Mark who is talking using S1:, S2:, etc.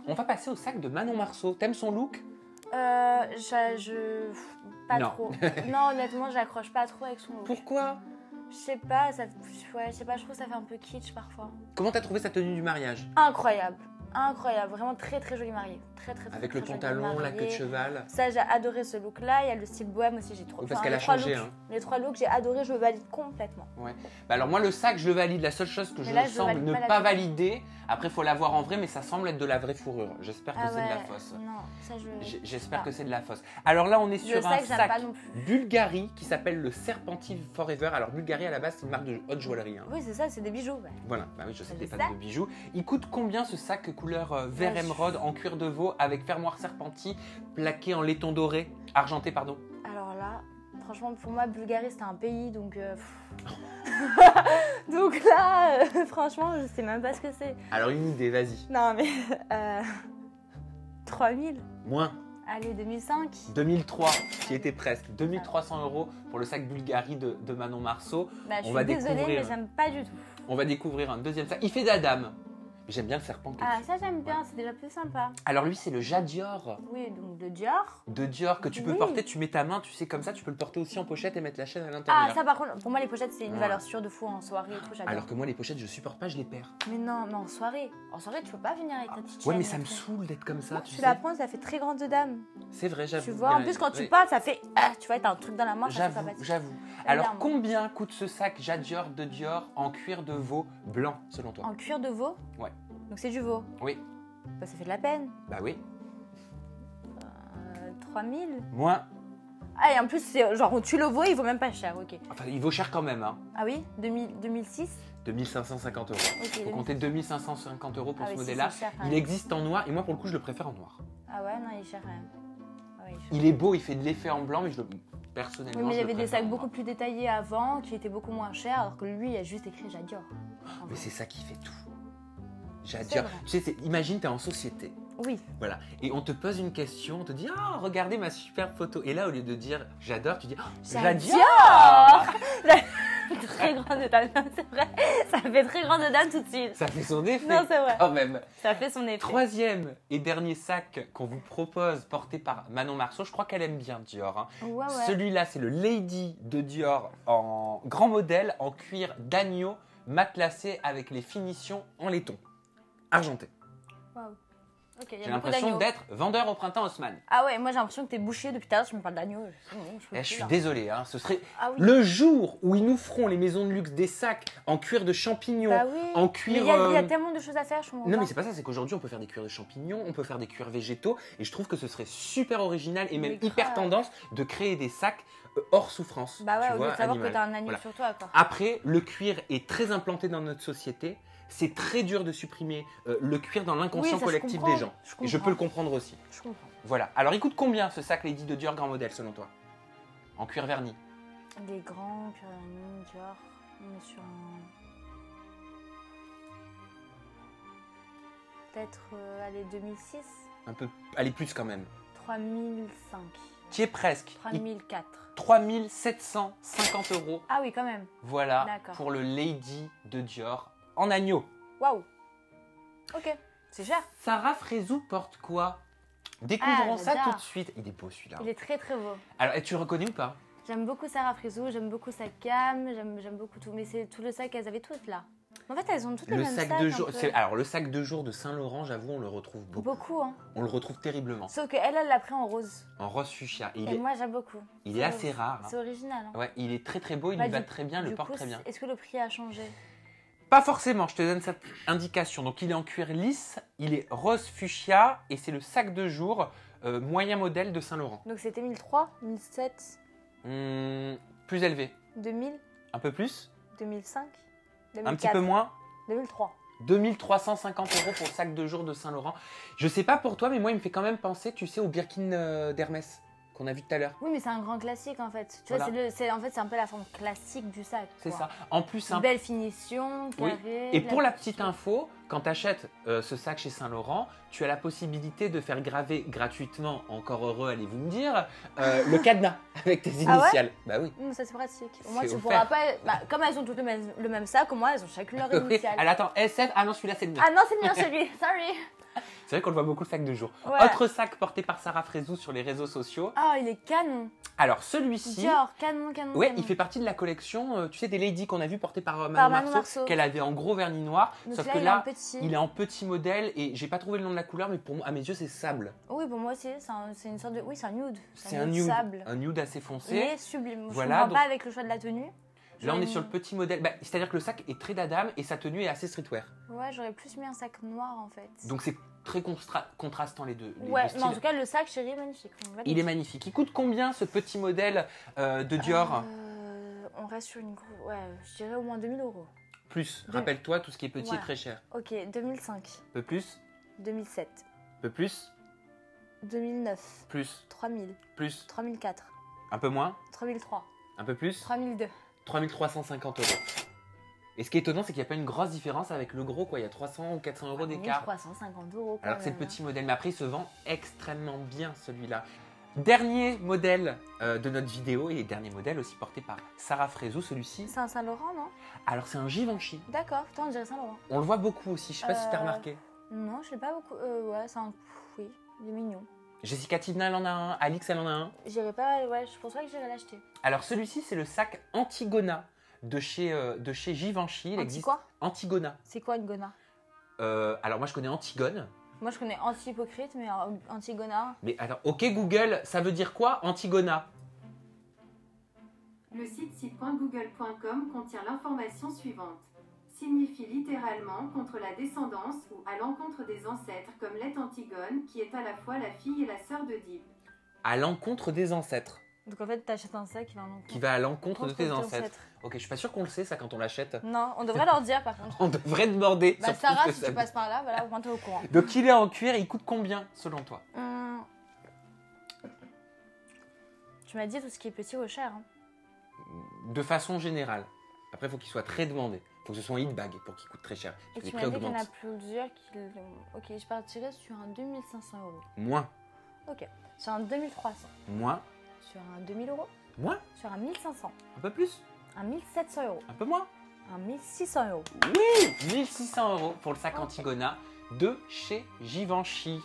S1: On va passer au sac de Manon Marceau. T'aimes son look?
S2: Pas
S1: Non.
S2: trop. Non, honnêtement, j'accroche pas trop avec son look.
S1: Pourquoi?
S2: Je sais pas, je sais pas, je trouve que ça fait un peu kitsch parfois.
S1: Comment t'as trouvé sa tenue du mariage?
S2: Incroyable. Incroyable, vraiment très très jolie mariée. Très très très
S1: Avec
S2: très
S1: le
S2: jolie
S1: pantalon, la queue de
S2: mariée.
S1: cheval.
S2: Ça, j'ai adoré ce look-là. Il y a le style bohème aussi, j'ai trop.
S1: Oui, parce
S2: enfin,
S1: qu'elle
S2: les
S1: a
S2: trois
S1: changé,
S2: looks-
S1: hein.
S2: Les 3 looks, j'ai adoré, je le valide complètement.
S1: Ouais. Bah alors moi le sac je le valide, la seule chose que
S2: Mais
S1: je
S2: là, je
S1: semble
S2: valide
S1: ne
S2: pas la
S1: pas
S2: tenue.
S1: valider, après il faut la voir en vrai mais ça semble être de la vraie fourrure. J'espère que
S2: Ah
S1: c'est de la
S2: ouais,
S1: fausse.
S2: non, ça je.
S1: J'espère
S2: pas.
S1: que c'est de la fausse. Alors là on est sur
S2: Le
S1: un
S2: sac, j'aime
S1: sac
S2: pas non plus.
S1: Bulgari qui s'appelle le Serpentive Forever. Alors Bulgari à la base c'est une marque de haute joaillerie. Hein.
S2: Oui, c'est ça, c'est des bijoux. Ouais.
S1: Voilà, bah oui je sais que
S2: Je
S1: t'es
S2: sais.
S1: fan de bijoux. Il coûte combien ce sac couleur vert
S2: Ouais,
S1: émeraude en cuir de veau avec fermoir serpenti plaqué en laiton doré, argenté pardon.
S2: Alors là, franchement, pour moi, Bulgarie, c'était un pays, donc. Donc là, franchement, je sais même pas ce que c'est.
S1: Alors une idée, vas-y.
S2: Non, mais. 3000.
S1: Moins.
S2: Allez, 2005.
S1: 2003, qui était presque 2300 € pour le sac Bulgari de Manon Marceau.
S2: Bah, je
S1: On
S2: suis
S1: va
S2: désolée,
S1: découvrir.
S2: mais j'aime pas du tout.
S1: On va découvrir un deuxième sac. Il fait d'Adam. J'aime bien le serpent. qui est
S2: Ah,
S1: dessus.
S2: ça, j'aime bien, c'est déjà plus sympa.
S1: Alors lui, c'est le Jadior
S2: Oui, donc de Dior.
S1: de Dior que tu peux
S2: Oui.
S1: porter. Tu mets ta main, tu sais, comme ça, tu peux le porter aussi en pochette et mettre la chaîne à
S2: Ah,
S1: l'intérieur.
S2: ça, par contre, pour moi, les pochettes, c'est une
S1: Ouais.
S2: valeur sûre de fou en soirée et tout, j'adore.
S1: Alors que moi, les pochettes, je supporte pas, je les perds.
S2: Mais non, mais en soirée. En soirée, tu peux pas venir avec ta petite
S1: Ouais,
S2: chaîne
S1: mais
S2: et
S1: ça me
S2: tout.
S1: saoule d'être comme ça,
S2: Non,
S1: tu
S2: tu
S1: sais.
S2: la prends, ça fait très grande dame.
S1: C'est vrai, j'avoue.
S2: Tu vois, en plus, quand tu
S1: Oui.
S2: pars, ça fait. Ah, tu vois, t'as un truc dans la main, ça fait
S1: J'avoue,
S2: sympathique.
S1: j'avoue.
S2: J'aime
S1: Alors,
S2: bien, moi.
S1: combien coûte ce sac Jadior de Dior en cuir de veau blanc, selon toi?
S2: En cuir de veau.
S1: Ouais.
S2: Donc c'est du veau.
S1: Oui.
S2: Bah, ça fait de la peine.
S1: Bah oui.
S2: 3000.
S1: Moins.
S2: Ah, et en plus, c'est genre, tu le veau, il vaut même pas cher, ok.
S1: Enfin, il vaut cher quand même, hein.
S2: Ah oui 2006.
S1: 2550 €.
S2: Ok,
S1: Faut
S2: 2006.
S1: compter 2550 € pour
S2: Ah
S1: ce
S2: oui, si,
S1: modèle-là.
S2: c'est cher, quand
S1: Il
S2: même.
S1: existe en noir et moi, pour le coup, je le préfère en noir.
S2: Ah ouais, non, il est cher quand même. Ah ouais, il est cher.
S1: Il est beau, il fait de l'effet en blanc, mais je le personnellement.
S2: Oui, mais il y
S1: je le
S2: avait des
S1: préfère
S2: sacs
S1: en
S2: beaucoup
S1: noir.
S2: plus détaillés avant, qui étaient beaucoup moins chers, alors que lui, il a juste écrit Jadior. En
S1: Mais
S2: vrai.
S1: c'est ça qui fait tout.
S2: C'est
S1: Jadior.
S2: vrai.
S1: Tu sais, imagine, t'es en société.
S2: Oui.
S1: Voilà. Et on te pose une question, on te dit ah, regardez ma superbe photo. Et là, au lieu de dire j'adore, tu dis oh,
S2: Jadior Très grande dame, non, c'est vrai. Ça fait très grande dame tout de suite.
S1: Ça fait son effet.
S2: Non, c'est vrai.
S1: Quand même.
S2: Ça fait son effet.
S1: Troisième et dernier sac qu'on vous propose, porté par Manon Marceau. Je crois qu'elle aime bien Dior. Hein.
S2: Ouais, ouais.
S1: Celui-là, c'est le Lady de Dior en grand modèle, en cuir d'agneau, matelassé avec les finitions en laiton, argenté.
S2: Waouh. Ok, il y a
S1: J'ai
S2: beaucoup
S1: l'impression
S2: d'agneaux.
S1: d'être vendeur au printemps Haussmann.
S2: Ah ouais, moi j'ai l'impression que t'es bouché depuis tout à l'heure, tu me parles d'agneau.
S1: Je suis désolé, hein, ce serait
S2: Ah oui.
S1: le jour où ils nous feront les maisons de luxe des sacs en cuir de champignons,
S2: Bah oui.
S1: en
S2: Mais
S1: cuir.
S2: il y a tellement de choses à faire, je comprends
S1: Non
S2: pas.
S1: mais c'est pas ça, c'est qu'aujourd'hui on peut faire des cuirs de champignons, on peut faire des cuirs végétaux et je trouve que ce serait super original et même
S2: Mais
S1: hyper
S2: grave.
S1: tendance de créer des sacs hors souffrance.
S2: Bah ouais,
S1: tu
S2: au lieu
S1: vois,
S2: de savoir
S1: animal.
S2: que t'as un agneau
S1: Voilà.
S2: sur toi, quoi.
S1: Après, le cuir est très implanté dans notre société. C'est très dur de supprimer le cuir dans l'inconscient
S2: Oui, ça, je
S1: collectif
S2: comprends.
S1: des gens.
S2: Je
S1: Et je
S2: comprends.
S1: peux le comprendre aussi.
S2: Je comprends.
S1: Voilà. Alors, il coûte combien ce sac Lady de Dior grand modèle selon toi? En cuir verni.
S2: Des grands, pyramide, Dior. On est sur un. Peut-être, allez, 2006.
S1: Un peu. Allez, plus quand même.
S2: 3005.
S1: Qui est presque.
S2: 3004.
S1: 3750 €.
S2: Ah oui, quand même.
S1: Voilà
S2: D'accord.
S1: pour le Lady de Dior en agneau.
S2: Waouh. Ok, c'est cher.
S1: Sarah Frézou porte quoi? Découvrons
S2: Ah,
S1: ça
S2: j'adore.
S1: tout de suite. Il est beau celui-là.
S2: Il est très très beau.
S1: Alors, et tu le reconnais ou pas?
S2: J'aime beaucoup Sarah Frézou, j'aime beaucoup sa cam, j'aime beaucoup tout. Mais c'est tout le sac qu'elles avaient toutes là. En fait, elles ont toutes les
S1: Le
S2: mêmes
S1: sac
S2: sacs.
S1: de
S2: un
S1: jour.
S2: peu.
S1: Alors, le sac de jour de Saint-Laurent, j'avoue, on le retrouve beaucoup.
S2: Beaucoup, hein.
S1: On le retrouve terriblement.
S2: Sauf qu'elle, elle l'a pris en rose.
S1: En rose fuchsia. Et
S2: Et moi, j'aime beaucoup.
S1: il est assez rare. hein.
S2: C'est original. Hein.
S1: Ouais, il est très très beau, il
S2: Bah,
S1: lui va
S2: du-
S1: très bien, le
S2: Du
S1: porte
S2: coup,
S1: très bien.
S2: est-ce que le prix a changé?
S1: Pas forcément, je te donne cette indication. Donc il est en cuir lisse, il est rose fuchsia et c'est le sac de jour moyen modèle de Saint-Laurent.
S2: Donc c'était 1003, 1007,
S1: Plus élevé.
S2: 2000,
S1: Un peu plus?
S2: 2005, 2004,
S1: Un petit peu moins?
S2: 2003.
S1: 2350 € pour le sac de jour de Saint-Laurent. Je sais pas pour toi, mais moi il me fait quand même penser, tu sais, au Birkin d'Hermès qu'on a vu tout à l'heure.
S2: Oui, mais c'est un grand classique en fait. Tu
S1: Voilà.
S2: vois, en fait, c'est un peu la forme classique du sac.
S1: C'est
S2: quoi.
S1: ça. En plus,
S2: Une belle finition,
S1: Oui.
S2: carré.
S1: Et
S2: de
S1: pour la
S2: couture.
S1: petite info, quand tu achètes ce sac chez Saint-Laurent, tu as la possibilité de faire graver gratuitement, encore heureux, allez-vous me dire, le cadenas avec tes
S2: Ah ouais
S1: initiales. Bah oui.
S2: Ça c'est pratique. Au moins
S1: C'est
S2: tu
S1: offert.
S2: pourras pas. Bah, comme elles ont toutes le même sac, au moins elles ont chacune leur
S1: Oui.
S2: initiale.
S1: Alors attends, SF, ah non, celui-là c'est le mien.
S2: Ah non, c'est le mien celui. Sorry.
S1: C'est vrai qu'on le voit beaucoup le sac de jour.
S2: Ouais.
S1: Autre sac porté par Sarah Frézou sur les réseaux sociaux.
S2: Ah, il est canon.
S1: Alors celui-ci,
S2: Dior, canon, canon.
S1: ouais,
S2: canon.
S1: il fait partie de la collection, tu sais, des ladies qu'on a vu portées par
S2: Par
S1: Manon
S2: Manon
S1: Marceau,
S2: Marceau.
S1: qu'elle avait en gros vernis noir.
S2: Donc
S1: Sauf
S2: là,
S1: que
S2: il est en
S1: là,
S2: petit.
S1: il est en petit modèle et j'ai pas trouvé le nom de la couleur, mais pour moi, à mes yeux, c'est sable.
S2: Oui, pour moi aussi, c'est une sorte de. Oui, c'est un nude.
S1: C'est un nude,
S2: sable.
S1: un nude assez
S2: Il
S1: foncé.
S2: est sublime.
S1: Voilà,
S2: Je comprends
S1: donc-
S2: pas avec le choix de la tenue.
S1: Là, on
S2: J'aurais
S1: est sur le
S2: mis-
S1: petit modèle. Bah, c'est-à-dire que le sac est très d'Adam et sa tenue est assez streetwear.
S2: Ouais, j'aurais plus mis un sac noir en fait.
S1: Donc c'est très contrastant les deux.
S2: Ouais,
S1: deux
S2: mais en
S1: styles.
S2: tout cas, le sac chéri est magnifique. On va
S1: Il
S2: dire.
S1: est magnifique. Il coûte combien ce petit modèle de Dior
S2: On reste sur une grosse. Ouais, je dirais au moins 2000 euros.
S1: Plus,
S2: deux-
S1: rappelle-toi, tout ce qui est petit
S2: Ouais.
S1: est très cher.
S2: Ok, 2005,
S1: Un peu plus,
S2: 2007,
S1: un peu plus,
S2: 2009,
S1: plus,
S2: 3000,
S1: plus,
S2: 3004,
S1: un peu moins,
S2: 3003,
S1: un peu plus,
S2: 3002.
S1: 3350 euros. Et ce qui est étonnant, c'est qu'il n'y a pas une grosse différence avec le gros, quoi. Il y a 300 ou 400 euros d'écart.
S2: 1350 euros. quand
S1: Alors que c'est le
S2: même,
S1: petit modèle, mais après il se vend extrêmement bien celui-là. Dernier modèle de notre vidéo et dernier modèle aussi porté par Sarah Frézou, celui-ci.
S2: C'est un Saint-Laurent, non?
S1: Alors c'est un Givenchy.
S2: D'accord, putain, on dirait Saint-Laurent.
S1: On le voit beaucoup aussi, je sais pas si tu as
S2: Euh,
S1: remarqué.
S2: Non, je l'ai pas beaucoup. Ouais, c'est un. Oui, il est mignon.
S1: Jessica Tivna elle en a un, Alix elle en a un.
S2: J'irai pas. Ouais, je pense pas que j'irai l'acheter.
S1: Alors celui-ci c'est le sac Antigona de chez Givenchy. Il
S2: Anti
S1: existe
S2: quoi?
S1: Antigona.
S2: C'est quoi une gona?
S1: Alors moi je connais Antigone.
S2: Moi, je connais anti-hypocrite, mais Antigona.
S1: Mais attends, ok Google, ça veut dire quoi Antigona?
S3: Le site.google.com contient l'information suivante. Signifie littéralement contre la descendance ou à l'encontre des ancêtres comme l'est Antigone qui est à la fois la fille et la sœur d'Oedipe.
S1: À l'encontre des ancêtres.
S2: Donc en fait, t'achètes un sac qui va à l'encontre.
S1: Qui va à l'encontre de
S2: Contre
S1: tes
S2: tes
S1: ancêtres. Ok, je suis pas sûr qu'on le sait ça quand on l'achète.
S2: Non, on devrait leur dire par contre.
S1: On devrait demander.
S2: Bah
S1: sur tout
S2: Sarah,
S1: ce que
S2: si
S1: ça
S2: tu passes par là, voilà, au moins t'es au courant.
S1: Donc il est en cuir et il coûte combien selon toi?
S2: Tu m'as dit tout ce qui est petit ou cher. Hein.
S1: De façon générale. Après, il faut qu'il soit très demandé. Il faut que ce soit un hit bag pour qu'il coûte très cher.
S2: Et
S1: Parce que
S2: tu
S1: les
S2: m'as
S1: prix
S2: dit qu'il y en a
S1: augmentent.
S2: plusieurs qui... Ok, je partirais sur un 2500 euros.
S1: Moins.
S2: Ok. Sur un 2300.
S1: Moins.
S2: Sur un 2000 euros.
S1: Moins.
S2: Sur un 1500.
S1: Un peu plus.
S2: Un 1700 euros.
S1: Un peu moins.
S2: Un 1600 euros.
S1: Oui 1600 euros pour le sac
S2: Ok.
S1: Antigona de chez Givenchy.